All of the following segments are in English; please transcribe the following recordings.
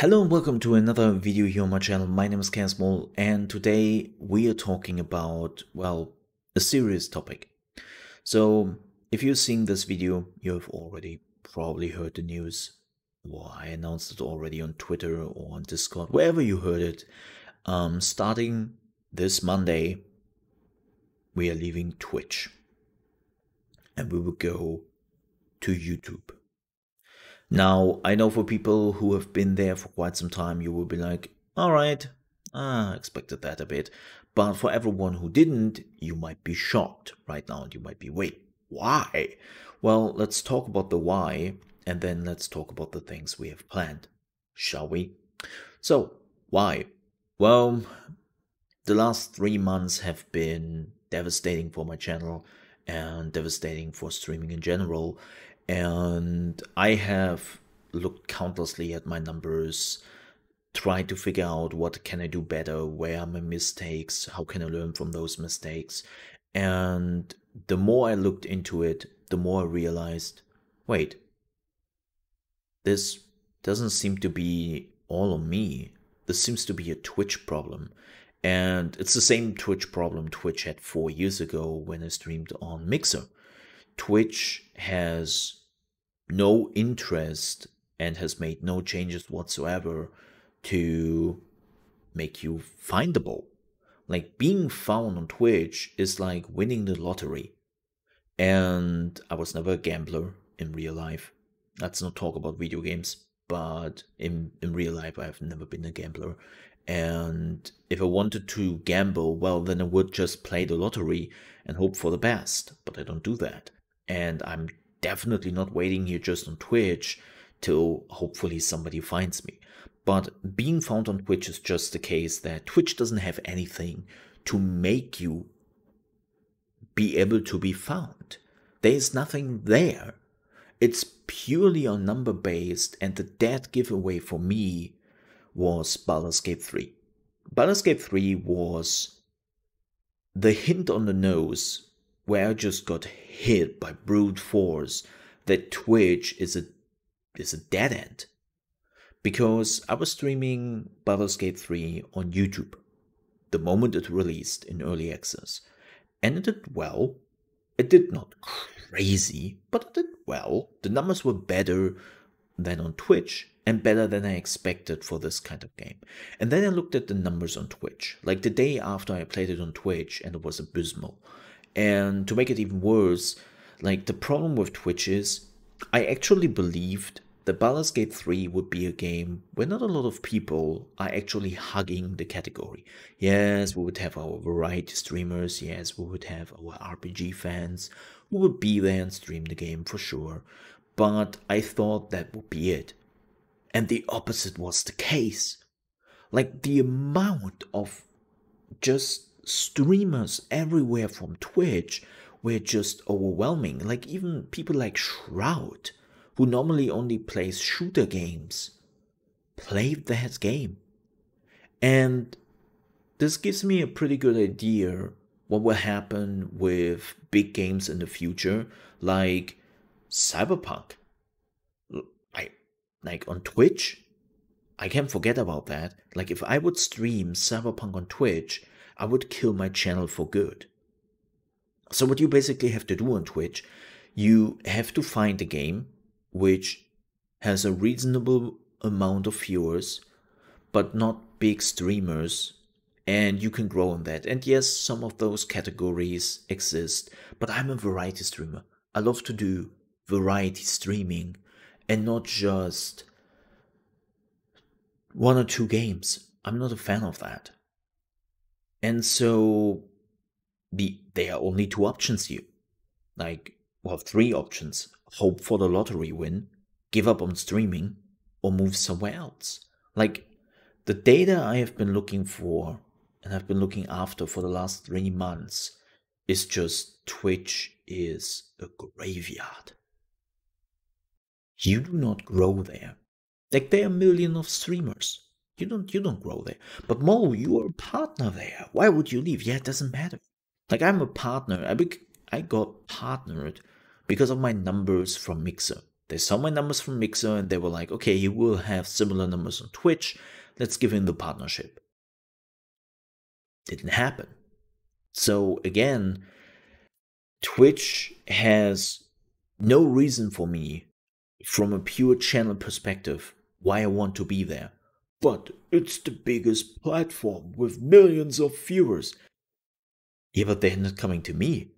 Hello and welcome to another video here on my channel. My name is Casmol and today we are talking about, well, a serious topic. So if you're seeing this video, you've already probably heard the news, or I announced it already on Twitter or on Discord, wherever you heard it. Starting this Monday, we are leaving Twitch and we will go to YouTube. Now, I know for people who have been there for quite some time, you will be like, all right, I expected that a bit. But for everyone who didn't, you might be shocked right now. And you might be, wait, why? Well, let's talk about the why, and then let's talk about the things we have planned, shall we? So, why? Well, the last 3 months have been devastating for my channel and devastating for streaming in general. And I have looked countlessly at my numbers, tried to figure out what can I do better, where are my mistakes, how can I learn from those mistakes. And the more I looked into it, the more I realized, wait, this doesn't seem to be all on me. This seems to be a Twitch problem. And it's the same Twitch problem Twitch had 4 years ago when I streamed on Mixer. Twitch has no interest and has made no changes whatsoever to make you findable. Like, being found on Twitch is like winning the lottery. And I was never a gambler in real life. Let's not talk about video games, but in real life I've never been a gambler. And if I wanted to gamble, well, then I would just play the lottery and hope for the best. But I don't do that. And I'm definitely not waiting here just on Twitch till hopefully somebody finds me. But being found on Twitch is just the case that Twitch doesn't have anything to make you be able to be found. There is nothing there. It's purely on number based, and the dead giveaway for me was Baldur's Gate 3. Baldur's Gate 3 was the hint on the nose where I just got hit by brute force that Twitch is a dead end. Because I was streaming Baldur's Gate 3 on YouTube the moment it released in early access. And it did well. It did not crazy, but it did well. The numbers were better than on Twitch and better than I expected for this kind of game. And then I looked at the numbers on Twitch, like the day after I played it on Twitch, and it was abysmal. And to make it even worse, like, the problem with Twitch is I actually believed that Baldur's Gate 3 would be a game where not a lot of people are actually hugging the category. Yes, we would have our variety streamers, yes, we would have our RPG fans who would be there and stream the game for sure. But I thought that would be it. And the opposite was the case. Like, the amount of just streamers everywhere from Twitch were just overwhelming. Like, even people like Shroud, who normally only plays shooter games, played that game. And this gives me a pretty good idea what will happen with big games in the future, like Cyberpunk. Like on Twitch, I can't forget about that. Like, if I would stream Cyberpunk on Twitch, I would kill my channel for good. So what you basically have to do on Twitch, you have to find a game which has a reasonable amount of viewers, but not big streamers, and you can grow on that. And yes, some of those categories exist, but I'm a variety streamer. I love to do variety streaming and not just 1 or 2 games. I'm not a fan of that. And so there are only 2 options here. Like, well, 3 options. Hope for the lottery win, give up on streaming, or move somewhere else. Like, the data I have been looking for and have been looking after for the last 3 months is just Twitch is a graveyard. You do not grow there. Like, there are millions of streamers. You don't grow there. But Mo, you are a partner there. Why would you leave? Yeah, it doesn't matter. Like, I'm a partner. I got partnered because of my numbers from Mixer. They saw my numbers from Mixer and they were like, okay, he will have similar numbers on Twitch. Let's give him the partnership. Didn't happen. So again, Twitch has no reason for me from a pure channel perspective why I want to be there. But it's the biggest platform with millions of viewers. Yeah, but they're not coming to me.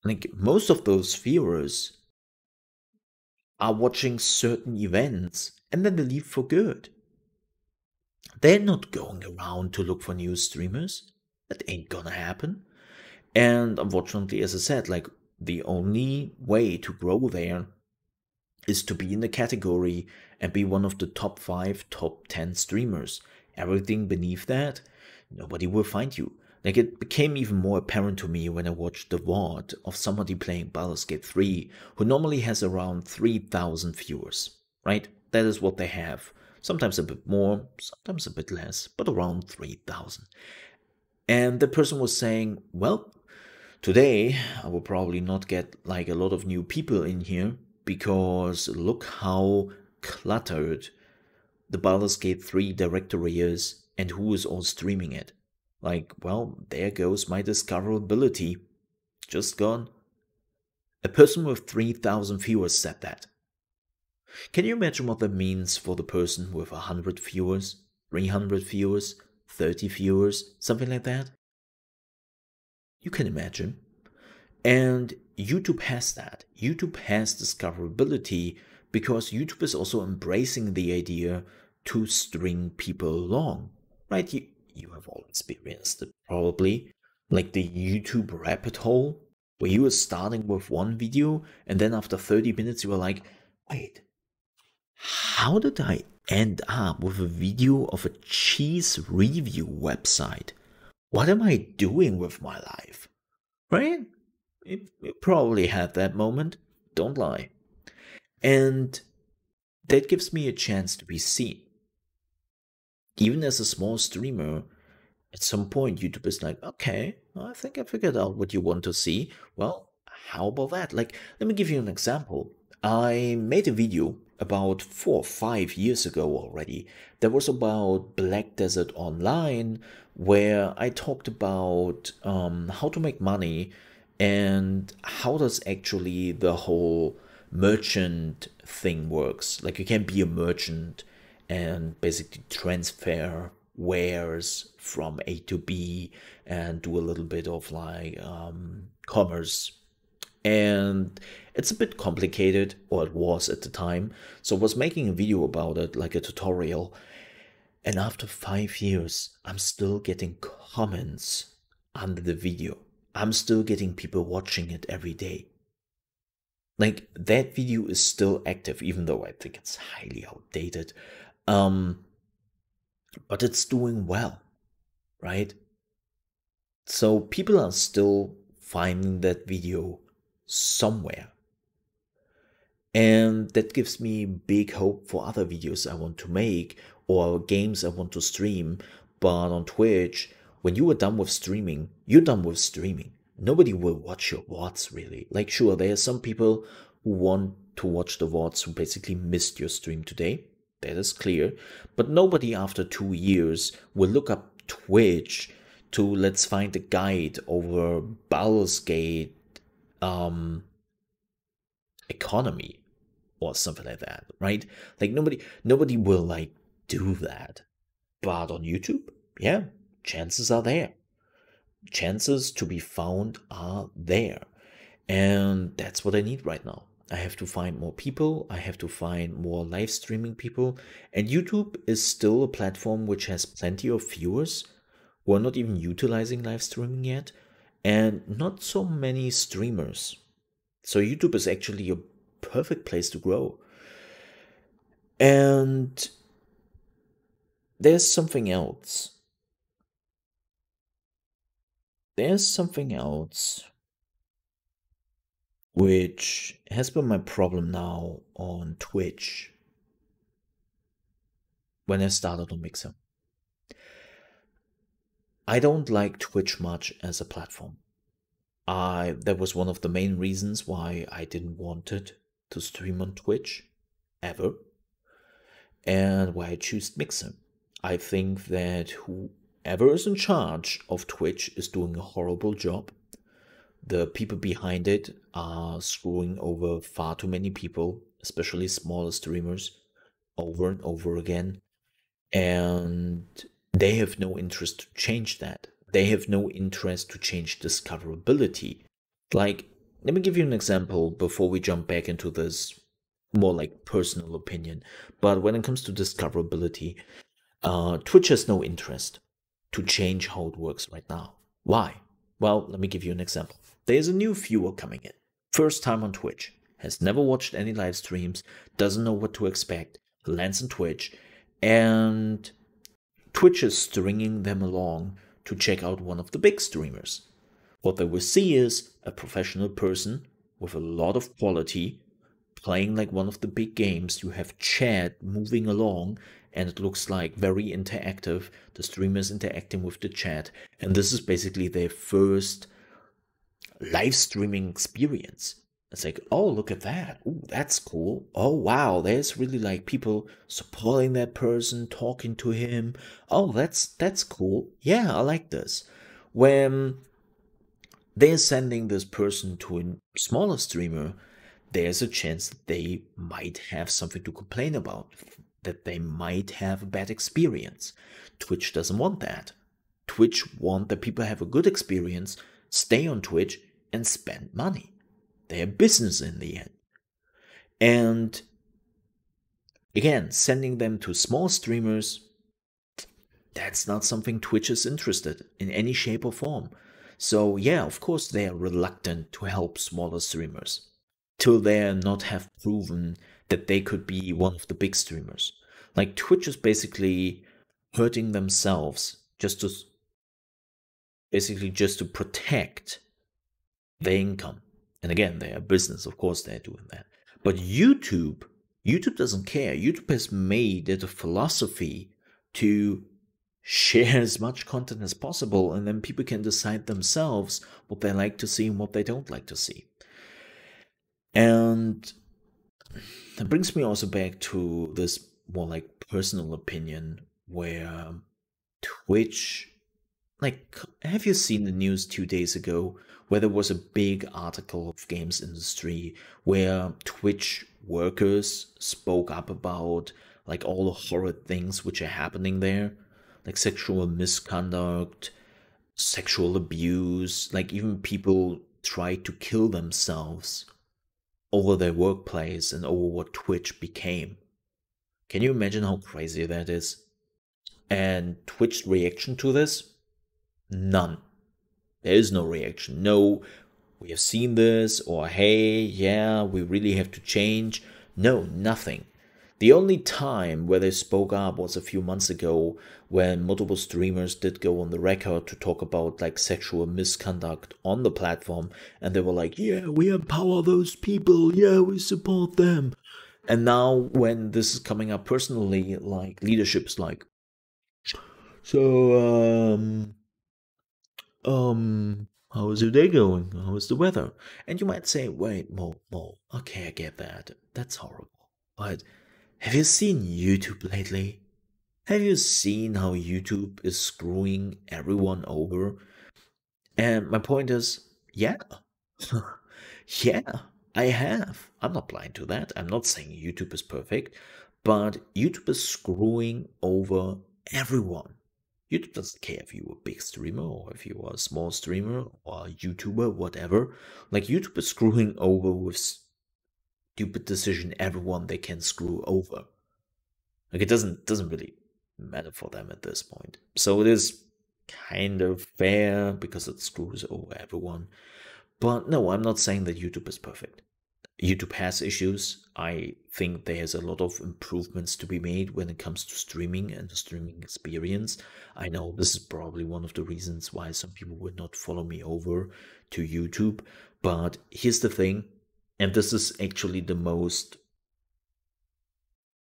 Like, most of those viewers are watching certain events and then they leave for good. They're not going around to look for new streamers. That ain't gonna happen. And unfortunately, as I said, like, the only way to grow there is to be in the category and be one of the top 5, top 10 streamers. Everything beneath that, nobody will find you. Like, it became even more apparent to me when I watched the VOD of somebody playing Baldur's Gate 3, who normally has around 3,000 viewers, right? That is what they have. Sometimes a bit more, sometimes a bit less, but around 3,000. And the person was saying, well, today I will probably not get like a lot of new people in here because look how cluttered the Baldur's Gate 3 directory is and who is all streaming it. Like, well, there goes my discoverability. Just gone. A person with 3,000 viewers said that. Can you imagine what that means for the person with 100 viewers, 300 viewers, 30 viewers, something like that? You can imagine. And YouTube has that. YouTube has discoverability because YouTube is also embracing the idea to string people along, right? You have all experienced it probably, like the YouTube rabbit hole, where you were starting with one video and then after 30 minutes you were like, wait, how did I end up with a video of a cheese review website? What am I doing with my life? Right? You probably had that moment, don't lie. And that gives me a chance to be seen. Even as a small streamer, at some point YouTube is like, okay, I think I figured out what you want to see. Well, how about that? Like, let me give you an example. I made a video about 4 or 5 years ago already that was about Black Desert Online, where I talked about how to make money and how does actually the whole merchant thing works. Like, you can be a merchant and basically transfer wares from A to B and do a little bit of like commerce. And it's a bit complicated, or it was at the time. So I was making a video about it, like a tutorial. And after 5 years, I'm still getting comments under the video. I'm still getting people watching it every day. Like, that video is still active, even though I think it's highly outdated. But it's doing well, right? So people are still finding that video somewhere. And that gives me big hope for other videos I want to make or games I want to stream. But on Twitch, when you are done with streaming, you're done with streaming. Nobody will watch your VODs, really. Like, sure, there are some people who want to watch the VODs who basically missed your stream today. That is clear. But nobody after 2 years will look up Twitch to let's find a guide over Baldur's Gate economy or something like that, right? Like, nobody will like do that. But on YouTube, yeah, chances are there. Chances to be found are there. And that's what I need right now. I have to find more people. I have to find more live streaming people. And YouTube is still a platform which has plenty of viewers who are not even utilizing live streaming yet, and not so many streamers. So YouTube is actually a perfect place to grow. And there's something else. There's something else which has been my problem now on Twitch when I started on Mixer. I don't like Twitch much as a platform. That was one of the main reasons why I didn't want it to stream on Twitch ever, and why I choose Mixer. I think that whoever is in charge of Twitch is doing a horrible job. The people behind it are screwing over far too many people, especially smaller streamers, over and over again. And they have no interest to change that. They have no interest to change discoverability. Like, let me give you an example before we jump back into this more like personal opinion. But when it comes to discoverability, Twitch has no interest to change how it works right now. Why? Well, let me give you an example. There's a new viewer coming in, first time on Twitch, has never watched any live streams, doesn't know what to expect, lands on Twitch, and Twitch is stringing them along to check out one of the big streamers. What they will see is a professional person with a lot of quality playing like one of the big games. You have chat moving along and it looks like very interactive. The streamer is interacting with the chat, and this is basically their first live streaming experience. It's like, oh, look at that. Ooh, that's cool. Oh, wow, there's really like people supporting that person, talking to him. Oh, that's cool. Yeah, I like this. When they're sending this person to a smaller streamer, there's a chance that they might have something to complain about, that they might have a bad experience. Twitch doesn't want that. Twitch want that people have a good experience, stay on Twitch, and spend money. They're a business in the end. And again, sending them to small streamers, that's not something Twitch is interested in any shape or form. So yeah, of course they are reluctant to help smaller streamers till they not have proven that they could be one of the big streamers. Like Twitch is basically hurting themselves just to protect their income. And again, they're a business, of course they're doing that. But YouTube doesn't care. YouTube has made it a philosophy to share as much content as possible, and then people can decide themselves what they like to see and what they don't like to see. And that brings me also back to this more like personal opinion, where Twitch, like, have you seen the news 2 days ago where there was a big article of games industry where Twitch workers spoke up about like all the horrid things which are happening there, like sexual misconduct, sexual abuse, like even people tried to kill themselves over their workplace and over what Twitch became. Can you imagine how crazy that is? And Twitch's reaction to this? None. There is no reaction. No, we have seen this, or hey, yeah, we really have to change. No, nothing. The only time where they spoke up was a few months ago when multiple streamers did go on the record to talk about like sexual misconduct on the platform, and they were like, yeah, we empower those people, yeah, we support them. And now when this is coming up personally, like leadership is like, so how is your day going? How is the weather? And you might say, wait, Mo, okay, I get that. That's horrible. But have you seen YouTube lately? Have you seen how YouTube is screwing everyone over? And my point is, yeah. Yeah, I have. I'm not blind to that. I'm not saying YouTube is perfect, but YouTube is screwing over everyone. YouTube doesn't care if you're a big streamer or if you are a small streamer or a YouTuber, whatever. Like, YouTube is screwing over with stupid decision everyone they can screw over. Like, it doesn't really matter for them at this point. So it is kind of fair because it screws over everyone. But no, I'm not saying that YouTube is perfect. YouTube has issues. I think there's a lot of improvements to be made when it comes to streaming and the streaming experience. I know this is probably one of the reasons why some people would not follow me over to YouTube. But here's the thing, and this is actually the most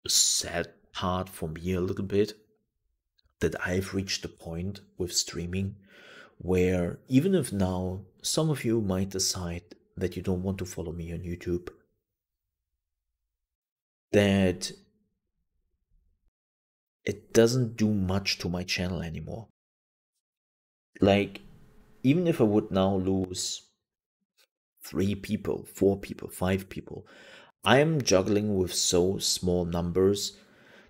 sad part for me a little bit, that I've reached a point with streaming where even if now some of you might decide that you don't want to follow me on YouTube, that it doesn't do much to my channel anymore. Like, even if I would now lose 3 people, 4 people, 5 people, I am juggling with so small numbers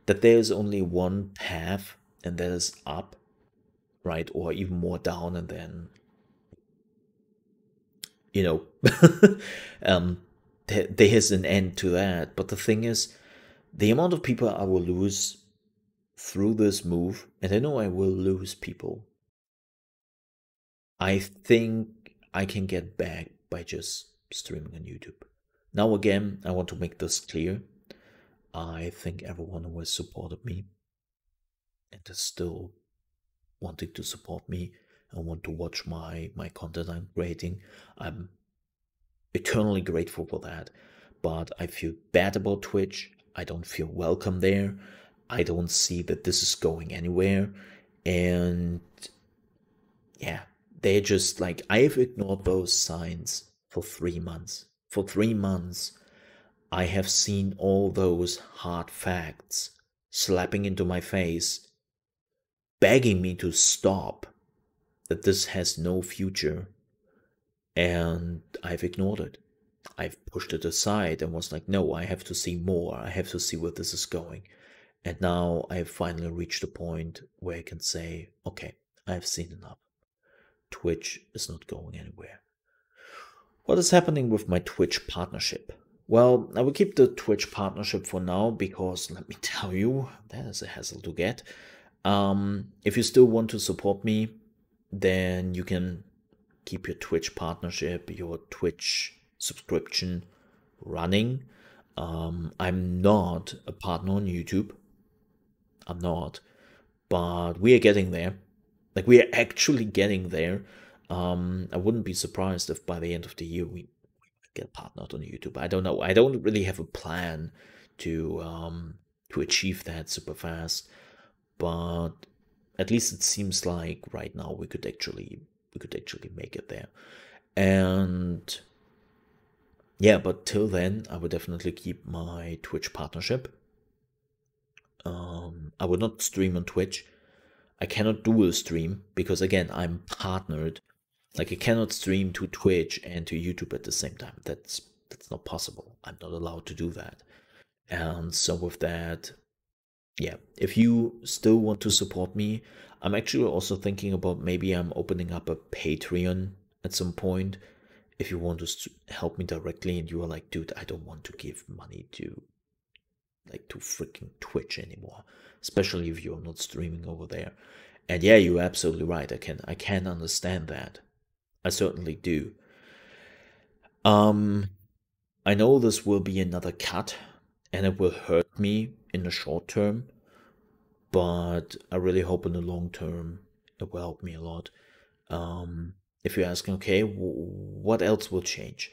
that there's only one path, and that is up, right? Or even more down, and then, you know, there's an end to that. But the thing is, the amount of people I will lose through this move, and I know I will lose people, I think I can get back by just streaming on YouTube. Now again, I want to make this clear. I think everyone who has supported me and is still wanting to support me and want to watch my content I'm creating, I'm eternally grateful for that. But I feel bad about Twitch. I don't feel welcome there. I don't see that this is going anywhere. And yeah, they're just like, I've ignored those signs for 3 months. For 3 months, I have seen all those hard facts slapping into my face, begging me to stop, that this has no future. And I've ignored it. I've pushed it aside and was like, no, I have to see more. I have to see where this is going. And now I've finally reached a point where I can say, okay, I've seen enough. Twitch is not going anywhere. What is happening with my Twitch partnership? Well, I will keep the Twitch partnership for now because, let me tell you, that is a hassle to get. If you still want to support me, then you can keep your Twitch partnership, your Twitch subscription running. I'm not a partner on YouTube. I'm not. But we are getting there. Like, we are actually getting there. I wouldn't be surprised if by the end of the year we get partnered on YouTube. I don't know. I don't really have a plan to achieve that super fast, but at least it seems like right now we could actually make it there. And yeah, but till then, I would definitely keep my Twitch partnership. I would not stream on Twitch. I cannot dual stream because, again, I'm partnered. Like, I cannot stream to Twitch and to YouTube at the same time. That's not possible. I'm not allowed to do that. And so with that, yeah, if you still want to support me, I'm actually also thinking about maybe I'm opening up a Patreon at some point. If you want to help me directly and you are like, dude, I don't want to give money to freaking Twitch anymore, especially if you're not streaming over there. And yeah, you're absolutely right. I can understand that. I certainly do. I know this will be another cut and it will hurt me in the short term, but I really hope in the long term it will help me a lot. If you're asking, okay, what else will change?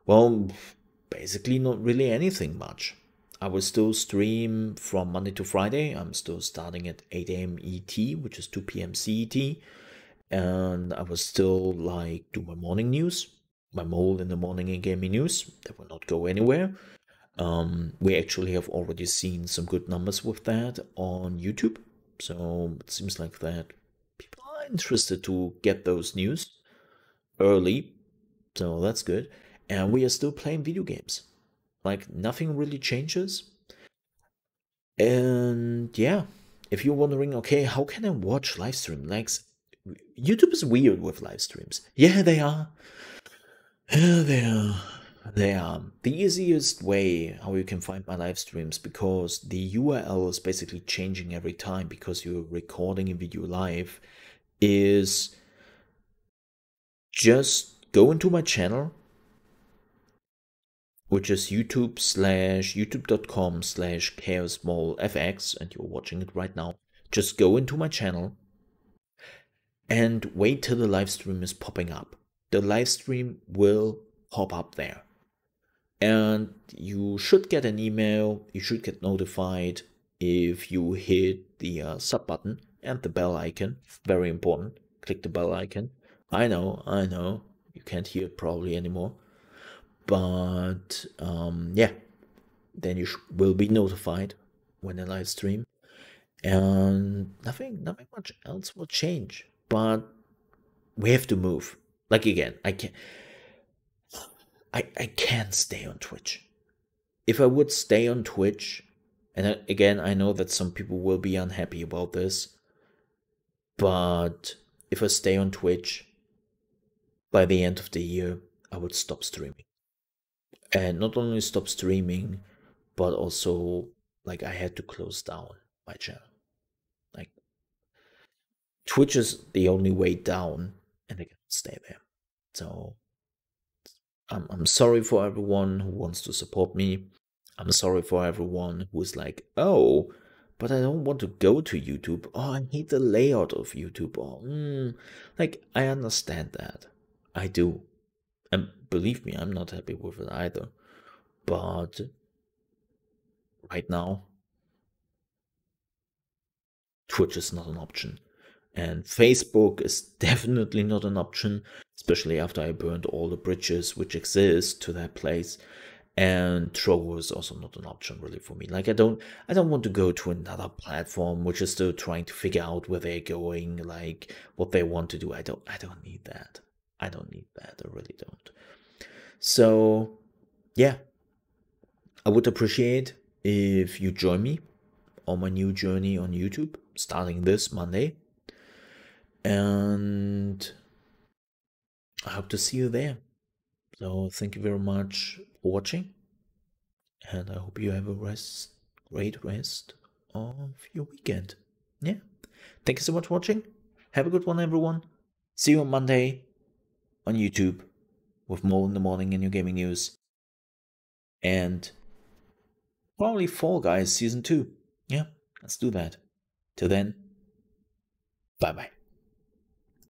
Well, basically not really anything much. I will still stream from Monday to Friday. I'm still starting at 8 a.m. ET, which is 2 p.m. CET. And I will still do my morning news, my Mole in the Morning and Gaming News. That will not go anywhere. We actually have already seen some good numbers with that on YouTube. So it seems like that people are interested to get those news early. So that's good. And we are still playing video games. Like, nothing really changes. And yeah, if you're wondering, okay, how can I watch live stream? Like, YouTube is weird with live streams. Yeah, they are. Yeah, they are. They are. The easiest way how you can find my live streams, because the URL is basically changing every time because you're recording a video live, is just go into my channel, which is youtube.com/chaosmolefx, and you're watching it right now. Just go into my channel and wait till the live stream is popping up. The live stream will pop up there. And you should get an email, you should get notified if you hit the sub button and the bell icon. Very important. Click the bell icon. I know, you can't hear it probably anymore. But yeah, then you will be notified when I live stream, and nothing much else will change. But we have to move. Like again, I can't stay on Twitch. If I would stay on Twitch, and again, I know that some people will be unhappy about this, but if I stay on Twitch, by the end of the year, I would stop streaming. And not only stop streaming, but also, like, I had to close down my channel. Like, Twitch is the only way down, and I cannot stay there. So, I'm sorry for everyone who wants to support me. I'm sorry for everyone who's like, oh, but I don't want to go to YouTube. Oh, I hate the layout of YouTube. Oh, like, I understand that. I do. And believe me, I'm not happy with it either. But right now, Twitch is not an option. And Facebook is definitely not an option, especially after I burned all the bridges which exist to that place. And Trovo is also not an option really for me. Like I don't want to go to another platform which is still trying to figure out where they're going, like what they want to do. I don't need that. I don't need that. I really don't. So yeah, I would appreciate if you join me on my new journey on YouTube starting this Monday. And I hope to see you there. So thank you very much for watching, and I hope you have a great rest of your weekend. Yeah. Thank you so much for watching. Have a good one, everyone. See you on Monday on YouTube with Mo in the Morning and your gaming news. And probably Fall Guys Season 2. Yeah, let's do that. Till then, bye-bye.